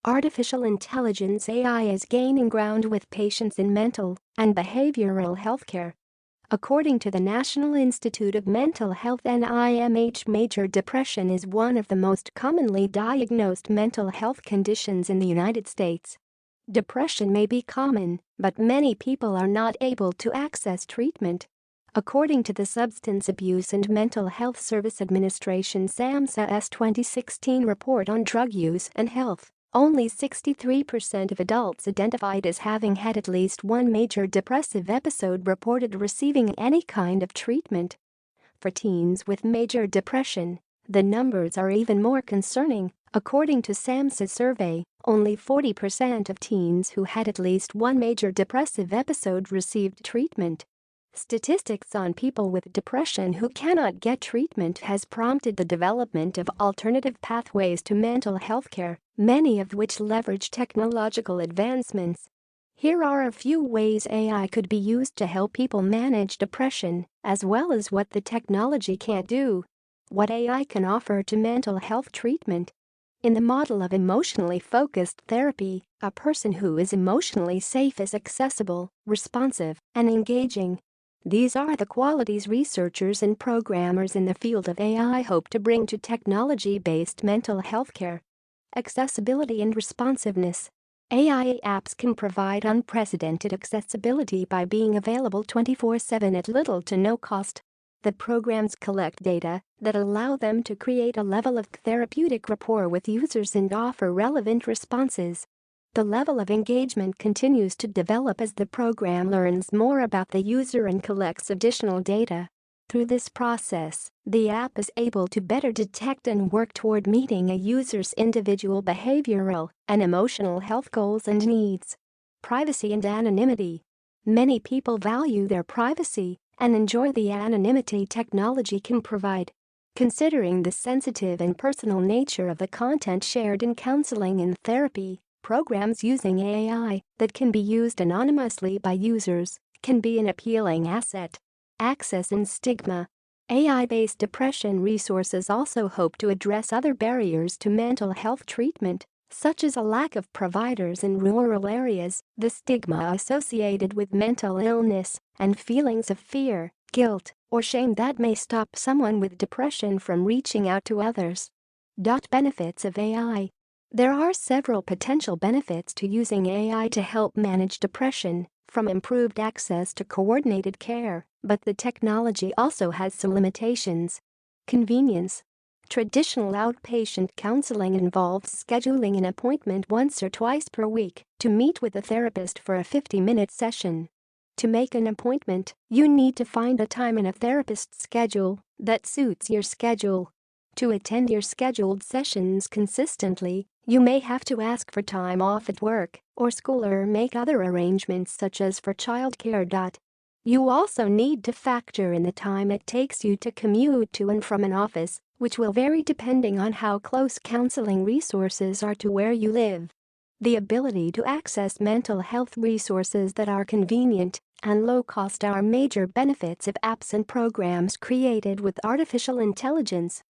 Artificial intelligence (AI) is gaining ground with patients in mental and behavioral healthcare. According to the National Institute of Mental Health (NIMH), major depression is one of the most commonly diagnosed mental health conditions in the United States. Depression may be common, but many people are not able to access treatment. According to the Substance Abuse and Mental Health Service Administration (SAMHSA's) 2016 report on drug use and health, only 63% of adults identified as having had at least one major depressive episode reported receiving any kind of treatment. For teens with major depression, the numbers are even more concerning. According to SAMHSA's survey, only 40% of teens who had at least one major depressive episode received treatment. Statistics on people with depression who cannot get treatment has prompted the development of alternative pathways to mental health care, many of which leverage technological advancements. Here are a few ways AI could be used to help people manage depression, as well as what the technology can't do. What AI can offer to mental health treatment. In the model of emotionally focused therapy, a person who is emotionally safe is accessible, responsive, and engaging. These are the qualities researchers and programmers in the field of AI hope to bring to technology-based mental health care. Accessibility and responsiveness. AI apps can provide unprecedented accessibility by being available 24/7 at little to no cost. The programs collect data that allow them to create a level of therapeutic rapport with users and offer relevant responses. The level of engagement continues to develop as the program learns more about the user and collects additional data. Through this process, the app is able to better detect and work toward meeting a user's individual behavioral and emotional health goals and needs. Privacy and anonymity. Many people value their privacy and enjoy the anonymity technology can provide. Considering the sensitive and personal nature of the content shared in counseling and therapy, programs using AI that can be used anonymously by users can be an appealing asset. Access and stigma. AI-based depression resources also hope to address other barriers to mental health treatment, such as a lack of providers in rural areas, the stigma associated with mental illness, and feelings of fear, guilt, or shame that may stop someone with depression from reaching out to others. Benefits of AI. There are several potential benefits to using AI to help manage depression, from improved access to coordinated care, but the technology also has some limitations. Convenience. Traditional outpatient counseling involves scheduling an appointment once or twice per week to meet with a therapist for a 50-minute session. To make an appointment, you need to find a time in a therapist's schedule that suits your schedule. To attend your scheduled sessions consistently, you may have to ask for time off at work or school or make other arrangements such as for childcare. You also need to factor in the time it takes you to commute to and from an office, which will vary depending on how close counseling resources are to where you live. The ability to access mental health resources that are convenient and low cost are major benefits of apps and programs created with artificial intelligence.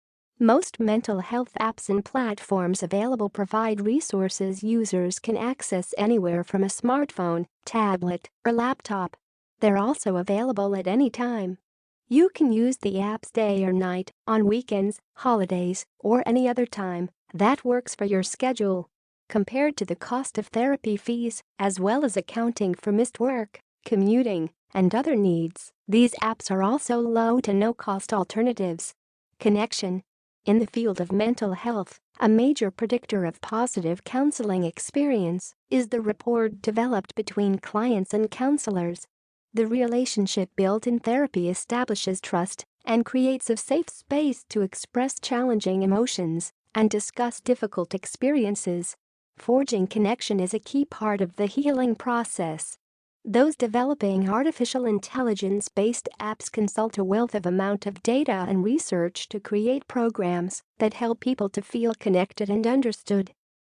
Most mental health apps and platforms available provide resources users can access anywhere from a smartphone, tablet, or laptop. They're also available at any time. You can use the apps day or night, on weekends, holidays, or any other time that works for your schedule. Compared to the cost of therapy fees, as well as accounting for missed work, commuting, and other needs, these apps are also low to no-cost alternatives. Connection. In the field of mental health, a major predictor of positive counseling experience is the rapport developed between clients and counselors. The relationship built in therapy establishes trust and creates a safe space to express challenging emotions and discuss difficult experiences. Forging connection is a key part of the healing process. Those developing artificial intelligence-based apps consult a wealth of amount of data and research to create programs that help people to feel connected and understood.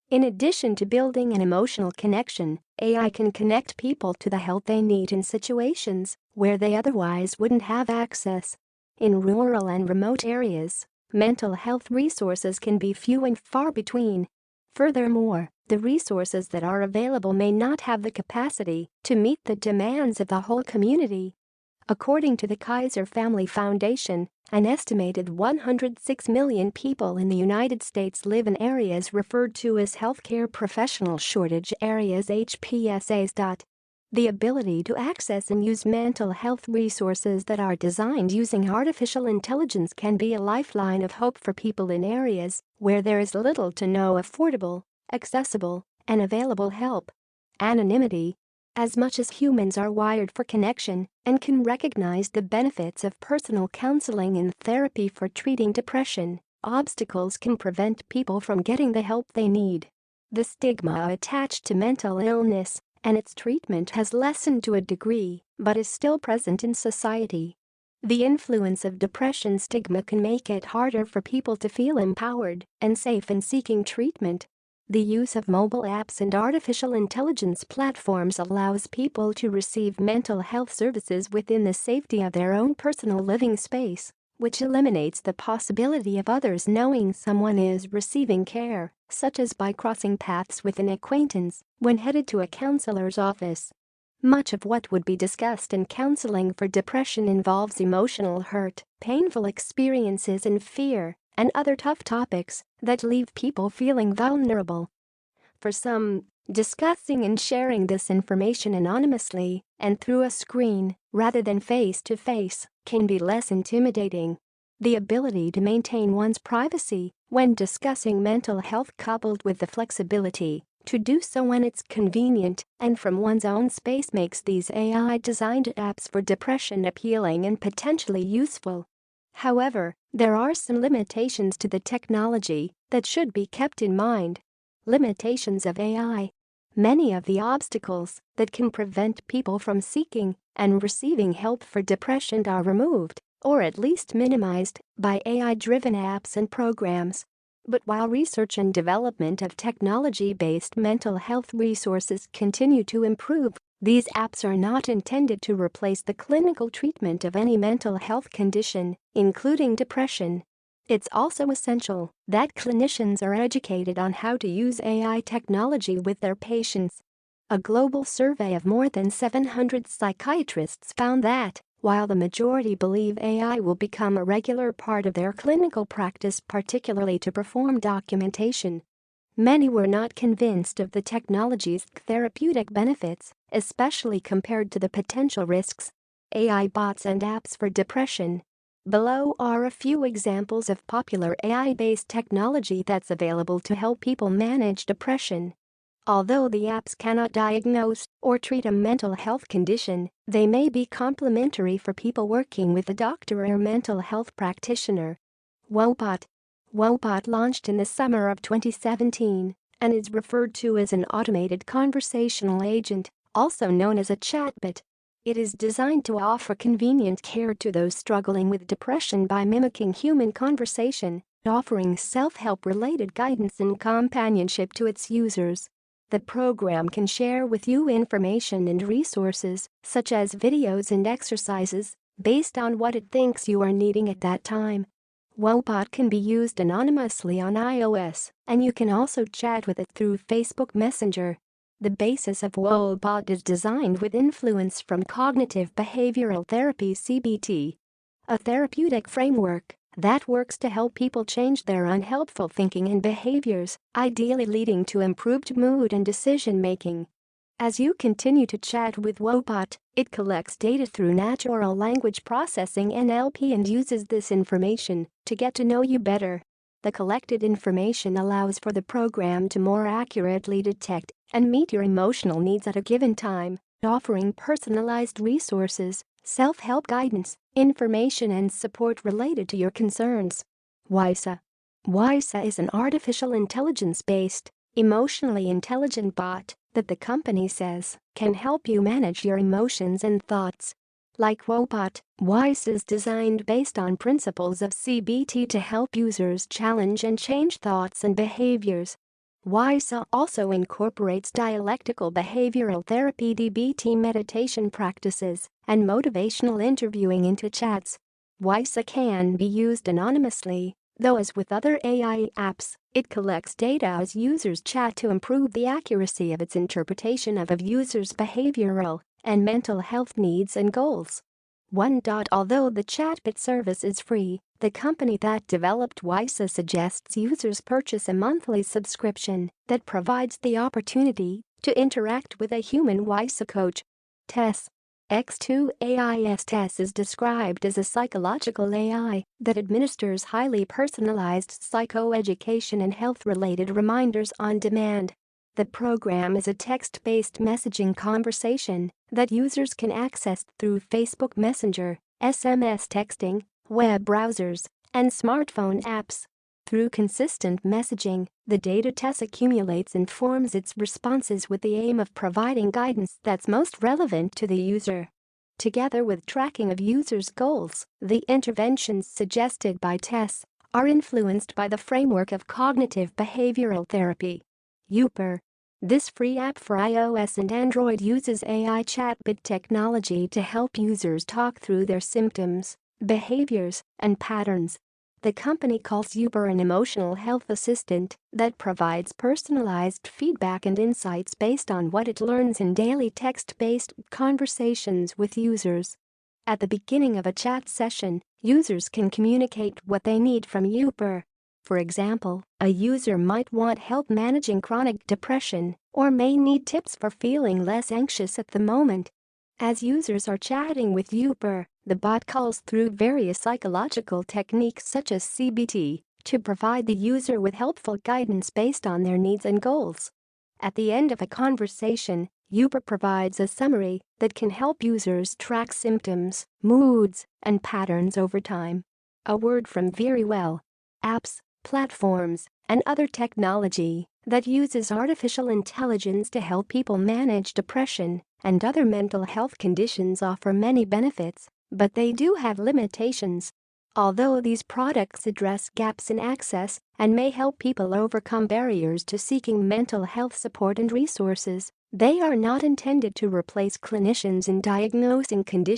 In addition to building an emotional connection, AI can connect people to the help they need in situations where they otherwise wouldn't have access. In rural and remote areas, mental health resources can be few and far between. Furthermore, The resources that are available may not have the capacity to meet the demands of the whole community. According to the Kaiser Family Foundation, an estimated 106 million people in the United States live in areas referred to as healthcare professional shortage areas (HPSAs). The ability to access and use mental health resources that are designed using artificial intelligence can be a lifeline of hope for people in areas where there is little to no affordable, accessible, and available help. Anonymity. As much as humans are wired for connection and can recognize the benefits of personal counseling and therapy for treating depression, obstacles can prevent people from getting the help they need. The stigma attached to mental illness and its treatment has lessened to a degree, but is still present in society. The influence of depression stigma can make it harder for people to feel empowered and safe in seeking treatment. The use of mobile apps and artificial intelligence platforms allows people to receive mental health services within the safety of their own personal living space, which eliminates the possibility of others knowing someone is receiving care, such as by crossing paths with an acquaintance when headed to a counselor's office. Much of what would be discussed in counseling for depression involves emotional hurt, painful experiences and fear, and other tough topics that leave people feeling vulnerable. For some, discussing and sharing this information anonymously and through a screen rather than face-to-face can be less intimidating. The ability to maintain one's privacy when discussing mental health, coupled with the flexibility to do so when it's convenient and from one's own space, makes these AI-designed apps for depression appealing and potentially useful. However, there are some limitations to the technology that should be kept in mind. Limitations of AI. Many of the obstacles that can prevent people from seeking and receiving help for depression are removed, or at least minimized, by AI-driven apps and programs. But while research and development of technology-based mental health resources continue to improve, these apps are not intended to replace the clinical treatment of any mental health condition, including depression. It's also essential that clinicians are educated on how to use AI technology with their patients. A global survey of more than 700 psychiatrists found that, while the majority believe AI will become a regular part of their clinical practice, particularly to perform documentation, many were not convinced of the technology's therapeutic benefits, especially compared to the potential risks. AI bots and apps for depression. Below are a few examples of popular AI-based technology that's available to help people manage depression. Although the apps cannot diagnose or treat a mental health condition, they may be complementary for people working with a doctor or mental health practitioner. Whysa. Whysa launched in the summer of 2017 and is referred to as an automated conversational agent, also known as a chatbot. It is designed to offer convenient care to those struggling with depression by mimicking human conversation, offering self-help-related guidance and companionship to its users. The program can share with you information and resources, such as videos and exercises, based on what it thinks you are needing at that time. Whysa can be used anonymously on iOS, and you can also chat with it through Facebook Messenger. The basis of Whysa is designed with influence from cognitive behavioral therapy (CBT), a therapeutic framework that works to help people change their unhelpful thinking and behaviors, ideally leading to improved mood and decision-making. As you continue to chat with Whysa, it collects data through natural language processing (NLP) and uses this information to get to know you better. The collected information allows for the program to more accurately detect and meet your emotional needs at a given time, offering personalized resources, self-help guidance, information and support related to your concerns. Whysa. Whysa is an artificial intelligence-based, emotionally intelligent bot that the company says can help you manage your emotions and thoughts. Like Yoper, Whysa is designed based on principles of CBT to help users challenge and change thoughts and behaviors. Whysa also incorporates dialectical behavioral therapy (DBT) meditation practices and motivational interviewing into chats. Whysa can be used anonymously, Though as with other AI apps, it collects data as users chat to improve the accuracy of its interpretation of a user's behavioral and mental health needs and goals. Although the chatbot service is free, the company that developed Whysa suggests users purchase a monthly subscription that provides the opportunity to interact with a human Whysa coach. Tess. X2 AI's Tess is described as a psychological AI that administers highly personalized psychoeducation and health-related reminders on demand. The program is a text-based messaging conversation that users can access through Facebook Messenger, SMS texting, web browsers, and smartphone apps. Through consistent messaging, the data Tess accumulates informs its responses with the aim of providing guidance that's most relevant to the user. Together with tracking of users' goals, the interventions suggested by Tess are influenced by the framework of cognitive behavioral therapy. Yoper. This free app for iOS and Android uses AI chatbot technology to help users talk through their symptoms, behaviors, and patterns. The company calls Yoper an emotional health assistant that provides personalized feedback and insights based on what it learns in daily text-based conversations with users. At the beginning of a chat session, users can communicate what they need from Yoper. For example, a user might want help managing chronic depression or may need tips for feeling less anxious at the moment. As users are chatting with Yoper, the bot calls through various psychological techniques such as CBT to provide the user with helpful guidance based on their needs and goals. At the end of a conversation, Yoper provides a summary that can help users track symptoms, moods, and patterns over time. A word from Verywell. Apps, platforms, and other technology that uses artificial intelligence to help people manage depression and other mental health conditions offer many benefits, but they do have limitations. Although these products address gaps in access and may help people overcome barriers to seeking mental health support and resources, they are not intended to replace clinicians in diagnosing conditions.